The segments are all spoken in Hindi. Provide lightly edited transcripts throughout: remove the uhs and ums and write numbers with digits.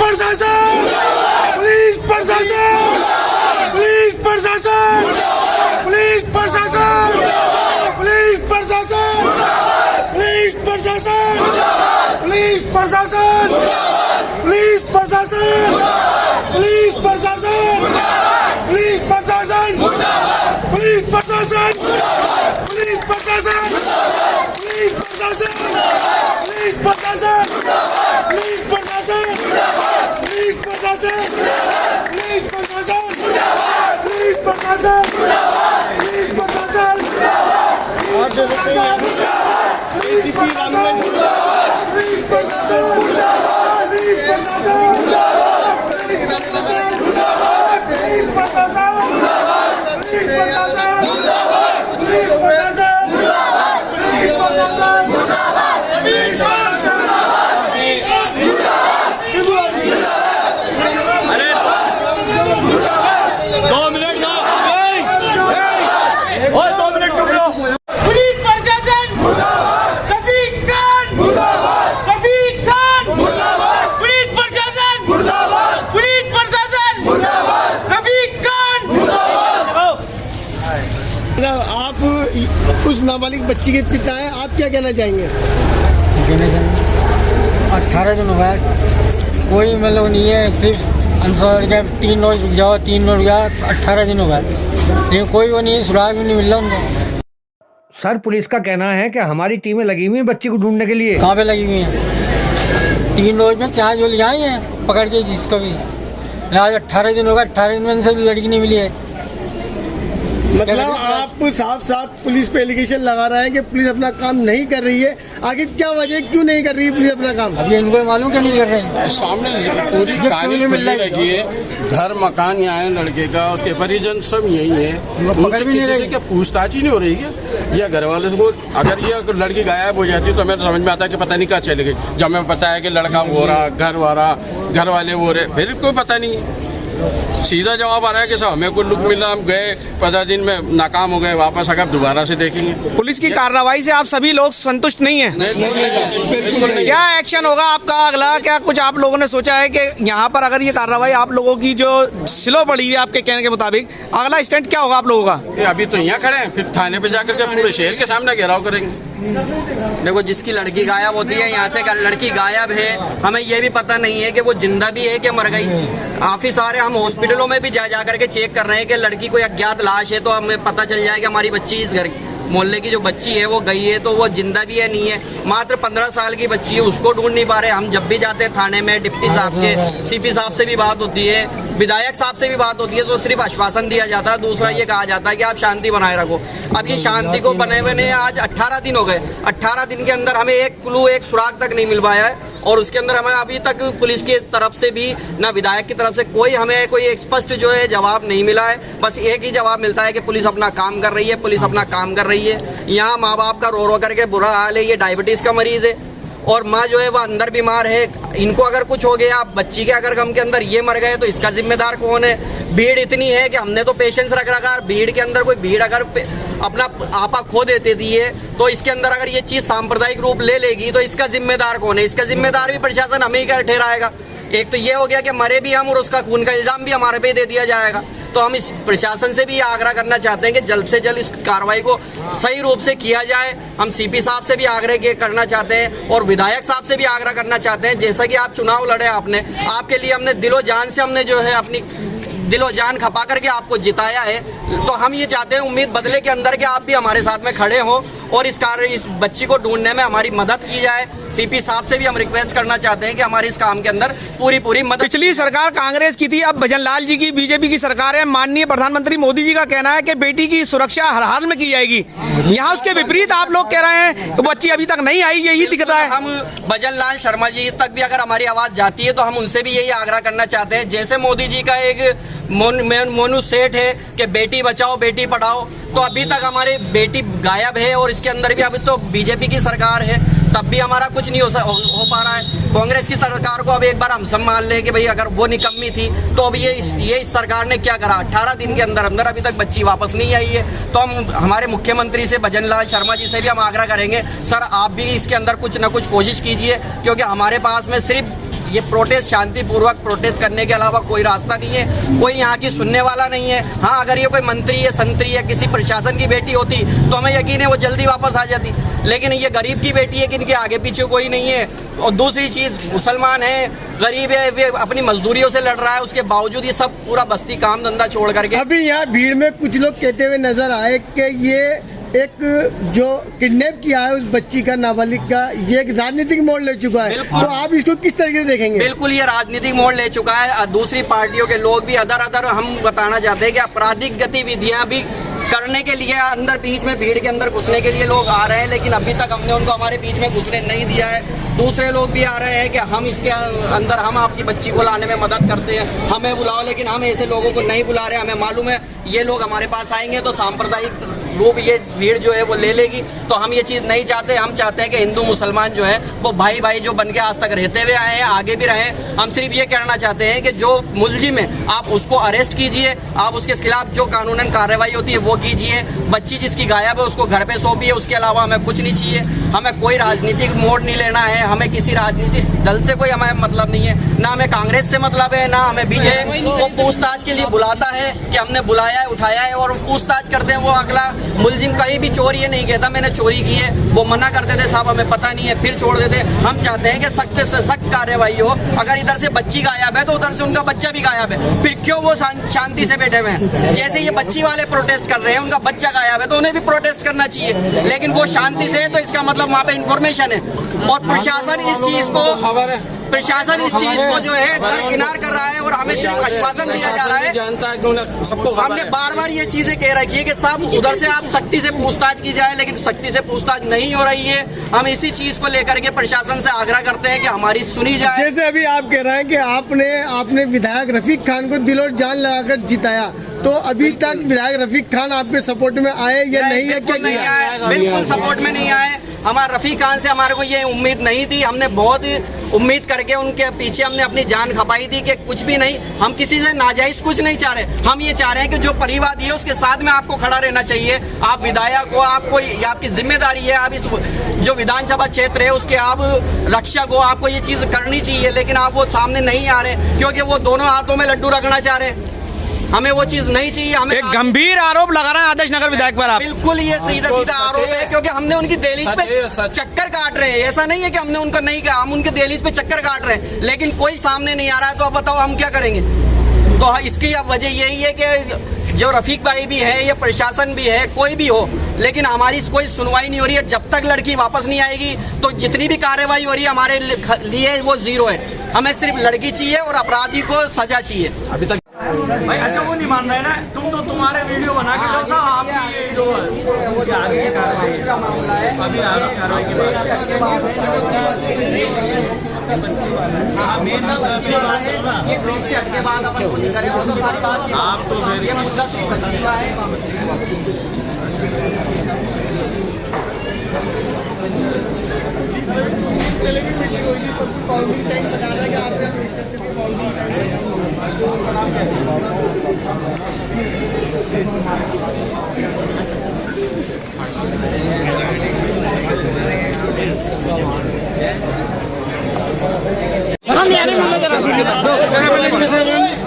प्रशासन, पुलिस प्रशासन, पुलिस प्रशासन, पुलिस प्रशासन, पुलिस प्रशासन, पुलिस प्रशासन, पुलिस प्रशासन, पुलिस प्रशासन, पुलिस प्रशासन, पुलिस प्रशासन, पुलिस प्रशासन, पुलिस प्रशासन, पुलिस प्रशासन, पुलिस प्रशासन, पुलिस प्रशासन, पुलिस प्रशासन, पुलिस प्रशासन, पुलिस प्रशासन, पुलिस प्रशासन, एसीपी रामगंज पुलिस प्रशासन, पुलिस प्रशासन, पुलिस प्रशासन, पुलिस प्रशासन, पुलिस आप उस नाबालिग बच्ची के पिता हैं, आप क्या कहना चाहेंगे? 18 दिन हो गया, कोई मतलब नहीं है, सिर्फ अनुसार क्या 3 रोज रुक जाओ, 3 रोज रुक जाओ, 18 दिन हो गया, लेकिन कोई वो नहीं है, सुराग भी नहीं मिल रहा उनको। सर, पुलिस का कहना है कि हमारी टीमें लगी हुई हैं बच्ची को ढूंढने के लिए। कहाँ पे लगी हुई हैं? 3 रोज में 4 जो ले आए हैं पकड़ के जिसको भी। आज 18 दिन होगा, 18 दिन में इनसे लड़की नहीं मिली है। मतलब आप साफ साफ पुलिस पे एलिगेशन लगा रहे हैं कि पुलिस अपना काम नहीं कर रही है। आगे क्या वजह, क्यों नहीं कर रही है पुलिस अपना काम? अभी इनको मालूम क्यों नहीं कर रहे हैं? सामने पूरी कहानी खुली रखी है, घर मकान यहाँ है लड़के का, उसके परिजन सब यही है, उनसे किसी से क्या पूछताछ ही नहीं हो रही है? या घर वाले को अगर ये लड़की गायब हो जाती तो हमें समझ में आता है कि पता नहीं कहाँ चले गई। जब हमें पता है कि लड़का वो रहा, घर वाले वो रहे, फिर कोई पता नहीं है। सीधा जवाब आ रहा है कि साहब हमें कोई लुक मिला, हम गए 15 दिन में नाकाम हो गए, वापस अगर दोबारा से देखेंगे। पुलिस की कार्रवाई से आप सभी लोग संतुष्ट नहीं हैं? नहीं। क्या एक्शन होगा आपका अगला? क्या कुछ आप लोगों ने सोचा है कि यहाँ पर अगर ये कार्रवाई आप लोगों की जो स्लो पड़ी है आपके कहने के मुताबिक, अगला स्टैंड क्या होगा आप लोगों का? अभी तो यहाँ खड़े हैं, फिर थाने पे जाकर के पूरे शहर के सामने घेराव करेंगे। देखो, जिसकी लड़की गायब होती है, यहाँ से लड़की गायब है, हमें ये भी पता नहीं है कि वो जिंदा भी है कि मर गई। काफ़ी सारे हम हॉस्पिटलों में भी जा करके चेक कर रहे हैं कि लड़की कोई अज्ञात लाश है तो हमें पता चल जाए कि हमारी बच्ची इस घर मोहल्ले की जो बच्ची है वो गई है, तो वो जिंदा भी है नहीं है। मात्र 15 साल की बच्ची है, उसको ढूंढ नहीं पा रहे। हम जब भी जाते हैं थाने में, डिप्टी साहब के, सीपी साहब से भी बात होती है, विधायक साहब से भी बात होती है, तो सिर्फ आश्वासन दिया जाता है। दूसरा ये कहा जाता है कि आप शांति बनाए रखो। अब ये शांति को बने बने आज 18 दिन हो गए। 18 दिन के अंदर हमें एक क्लू, एक सुराग तक नहीं मिल पाया है, और उसके अंदर हमें अभी तक पुलिस की तरफ से भी, ना विधायक की तरफ से हमें कोई स्पष्ट जो है जवाब नहीं मिला है। बस एक ही जवाब मिलता है कि पुलिस अपना काम कर रही है, पुलिस अपना काम कर रही है। यहाँ माँ बाप का रो करके बुरा हाल है। ये डायबिटीज़ का मरीज़ है और माँ जो है वो अंदर बीमार है। इनको अगर कुछ हो गया, बच्ची के अगर गम के अंदर ये मर गए, तो इसका जिम्मेदार कौन है? भीड़ इतनी है कि हमने तो पेशेंस रख रखा। भीड़ के अंदर कोई भीड़ अगर अपना आपा खो देती है तो इसके अंदर अगर ये चीज़ सांप्रदायिक रूप ले लेगी तो इसका जिम्मेदार कौन है? इसका जिम्मेदार भी प्रशासन हमें ही ठहराएगा। एक तो ये हो गया कि मरे भी हम और उसका खून का इल्ज़ाम भी हमारे पे दे दिया जाएगा। तो हम इस प्रशासन से भी आग्रह करना चाहते हैं कि जल्द से जल्द इस कार्रवाई को सही रूप से किया जाए। हम सीपी साहब से भी आग्रह करना चाहते हैं और विधायक साहब से भी आग्रह करना चाहते हैं। जैसा कि आप चुनाव लड़े, आपने, आपके लिए हमने दिलो जान से हमने जो है अपनी दिलो जान खपा करके आपको जिताया है, तो हम ये चाहते हैं उम्मीद बदले के अंदर कि आप भी हमारे साथ में खड़े हो और इस बच्ची को ढूंढने में हमारी मदद की जाए। सीपी साहब से भी हम रिक्वेस्ट करना चाहते हैं कि हमारी इस काम के अंदर पूरी मदद। पिछली सरकार कांग्रेस की थी, अब भजन लाल जी की बीजेपी की सरकार है। माननीय प्रधानमंत्री मोदी जी का कहना है कि बेटी की सुरक्षा हर हाल में की जाएगी। यहाँ उसके विपरीत आप लोग कह रहे हैं कि बच्ची अभी तक नहीं आई, यही दिख रहा है। हम भजन लाल शर्मा जी तक भी अगर हमारी आवाज़ जाती है तो हम उनसे भी यही आग्रह करना चाहते हैं। जैसे मोदी जी का एक मोनू सेठ है कि बेटी बचाओ बेटी पढ़ाओ, तो अभी तक हमारी बेटी गायब है और इसके अंदर भी अभी तो बीजेपी की सरकार है, तब भी हमारा कुछ नहीं हो पा रहा है। कांग्रेस की सरकार को अब एक बार हम सब मान लें कि भाई अगर वो निकम्मी थी तो अब ये इस सरकार ने क्या करा? 18 दिन के अंदर अंदर अभी तक बच्ची वापस नहीं आई है। तो हम हमारे मुख्यमंत्री से, भजन लाल शर्मा जी से भी हम आग्रह करेंगे, सर आप भी इसके अंदर कुछ ना कुछ कोशिश कीजिए, क्योंकि हमारे पास में सिर्फ ये प्रोटेस्ट शांतिपूर्वक प्रोटेस्ट करने के अलावा कोई रास्ता नहीं है, कोई यहाँ की सुनने वाला नहीं है। हाँ, अगर ये कोई मंत्री या संतरी या किसी प्रशासन की बेटी होती तो हमें यकीन है वो जल्दी वापस आ जाती, लेकिन ये गरीब की बेटी है कि इनके आगे पीछे कोई नहीं है। और दूसरी चीज़, मुसलमान है, गरीब है, वे अपनी मजदूरियों से लड़ रहा है, उसके बावजूद ये सब पूरा बस्ती काम धंधा छोड़ करके। अभी यहाँ भीड़ में कुछ लोग कहते हुए नजर आए कि ये एक जो किडनैप किया है उस बच्ची का, नाबालिग का, ये एक राजनीतिक मोड़ ले चुका है, तो आप इसको किस तरीके से देखेंगे? बिल्कुल ये राजनीतिक मोड़ ले चुका है। दूसरी पार्टियों के लोग भी अदर हम बताना चाहते हैं कि आपराधिक गतिविधियां भी करने के लिए अंदर बीच में भीड़ के अंदर घुसने के लिए लोग आ रहे हैं, लेकिन अभी तक हमने उनको हमारे बीच में घुसने नहीं दिया है। दूसरे लोग भी आ रहे हैं कि हम इसके अंदर हम आपकी बच्ची को लाने में मदद करते हैं, हमें बुलाओ, लेकिन हम ऐसे लोगों को नहीं बुला रहे। हमें मालूम है ये लोग हमारे पास आएंगे तो सांप्रदायिक रूप ये भीड़ जो है वो ले लेगी, तो हम ये चीज़ नहीं चाहते। हम चाहते हैं कि हिंदू मुसलमान जो है वो भाई भाई जो बन के आज तक रहते हुए आए हैं, आगे भी रहें। हम सिर्फ ये कहना चाहते हैं कि जो मुलजिम है आप उसको अरेस्ट कीजिए, आप उसके खिलाफ जो कानूनन कार्रवाई होती है वो कीजिए। बच्ची जिसकी गायब है उसको घर पे सौंपिए, उसके अलावा हमें कुछ नहीं चाहिए। हमें कोई राजनीतिक मोड़ नहीं लेना है, हमें किसी राजनीतिक दल से कोई हमें मतलब नहीं है, ना हमें कांग्रेस से मतलब है, ना हमें बीजेपी। वो पूछताछ के लिए बुलाता है कि हमने बुलाया है, उठाया है और पूछताछ करते हैं। वो अगला मुलजिम कहीं भी चोरी है नहीं कहता मैंने चोरी की है, वो मना कर देते साहब हमें पता नहीं है, फिर छोड़ देते। हम चाहते हैं कि सख्त से सख्त कार्रवाई हो। अगर इधर से बच्ची गायब है तो उधर से उनका बच्चा भी गायब है, फिर क्यों वो शांति से बैठे हुए हैं? जैसे ये बच्ची वाले प्रोटेस्ट कर रहे हैं, उनका बच्चा गायब है तो उन्हें भी प्रोटेस्ट करना चाहिए, लेकिन वो शांति से है तो इसका मतलब वहाँ पे इंफॉर्मेशन है। और प्रशासन इस चीज को खबर है, प्रशासन इस चीज को जो है दरकिनार कर रहा है और हमें सिर्फ आश्वासन दिया जा रहा है। जानता है कि सबको हमने बार बार ये चीजें कह रखी है कि साहब उधर से आप सख्ती से पूछताछ की जाए, लेकिन सख्ती से पूछताछ नहीं हो रही है। हम इसी चीज को लेकर के प्रशासन से आग्रह करते हैं कि हमारी सुनी जाए। जैसे अभी आप कह रहे हैं कि आपने विधायक रफीक खान को दिल और जान लगाकर जिताया, तो अभी तक विधायक रफीक खान आपके सपोर्ट में आए या नहीं? बिल्कुल नहीं आए, बिल्कुल सपोर्ट में नहीं आए। हमारे रफीक खान से हमारे को ये उम्मीद नहीं थी, हमने बहुत उम्मीद करके उनके पीछे हमने अपनी जान खपाई थी कि कुछ भी नहीं, हम किसी से नाजायज कुछ नहीं चाह रहे। हम ये चाह रहे हैं कि जो परिवादी है उसके साथ में आपको खड़ा रहना चाहिए। आप विधायक हो, आपको आपकी जिम्मेदारी है, आप इस जो विधानसभा क्षेत्र है उसके आप रक्षक हो, आपको ये चीज़ करनी चाहिए, लेकिन आप वो सामने नहीं आ रहे क्योंकि वो दोनों हाथों में लड्डू रखना चाह रहे हैं। हमें वो चीज नहीं चाहिए। हमें एक गंभीर आरोप लगा रहे हैं आदर्श नगर विधायक पर आप। बिल्कुल ये सीधा सीधा आरोप है, क्योंकि हमने उनकी दहलीज पे चक्कर काट रहे हैं। ऐसा नहीं है कि हमने उनको नहीं कहा, हम उनके दहलीज पे चक्कर काट रहे हैं, लेकिन कोई सामने नहीं आ रहा है। तो अब बताओ हम क्या करेंगे? तो इसकी अब वजह यही है कि जो रफीक भाई भी है या प्रशासन भी है, कोई भी हो, लेकिन हमारी कोई सुनवाई नहीं हो रही है। जब तक लड़की वापस नहीं आएगी तो जितनी भी कार्रवाई हो रही है हमारे लिए वो जीरो है। हमें सिर्फ लड़की चाहिए और अपराधी को सजा चाहिए। अभी तक भाई अच्छा वो नहीं मान रहे ना, तुम तो तुम्हारे वीडियो बना के लो साहब, आपकी ये जो आगे कार्रवाई का मामला है, अभी आगे कार्रवाई के बाद मेन ये ब्रेक से हटके बाद अपन को नहीं करें, वो तो सारी बात आप तो ये मुद्दा सिर्फ बच्ची का है।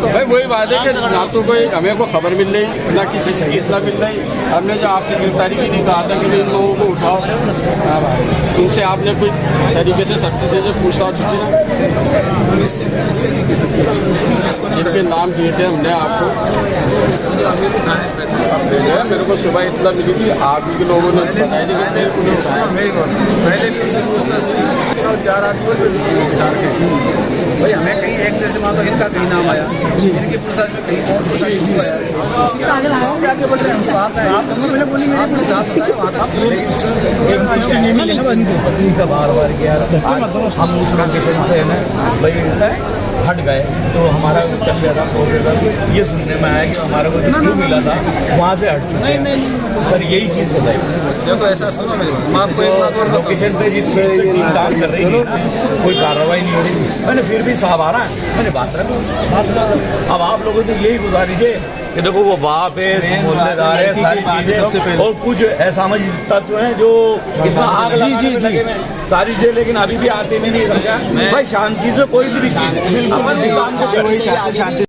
भाई वही बात है कि ना तो कोई हमें को खबर मिल रही, ना किसी से इतना मिल रही। हमने जो आपसे गिरफ्तारी की नहीं कहा था कि इन लोगों को उठाओ, उनसे आपने कुछ तरीके से सख्ती से जो पूछताछ की, जिनके नाम दिए थे हमने आपको, मेरे को सुबह इतना मिली थी, आप ही के लोगों ने बताया कि पहले भी उनसे पूछताछ हुई, 4 आदमी भाई हमें कहीं एक से मान लो इनका कहीं नाम आया, इनकी पूछताछ में कहीं और पूछताछ हुआ है, उसके आगे बढ़ रहे हैं। आप पहले बोली आपने साहब बताया वहाँ तक पुष्टि नहीं मिली ना, बच्ची का बार-बार गया हम उस लोकेशन से है ना भाई हट गए तो हमारा चल गया था प्रोसेस। ये सुनने में आया कि हमारा को जो क्लू मिला था वहाँ से हट चुका है। सर यही चीज़ बताइए। देखो ऐसा सुनो मेरी बात, मैं आपको एक बात और लोकेशन पे जिस टीम काम कर रही थी कोई कार्रवाई नहीं हो रही, मैंने फिर भी साहब आ रहा है, मैंने बात कर। अब आप लोगों से यही गुजारिश है कि देखो वो बाप है, मोहल्लेदार है, सारी चीजें और कुछ असामाजिक तत्व हैं जो इसमें आग लगाने में लगे हैं, सारी चीजें, लेकिन अभी भी आते में नहीं समझा भाई शांति से कोई भी चीज अपन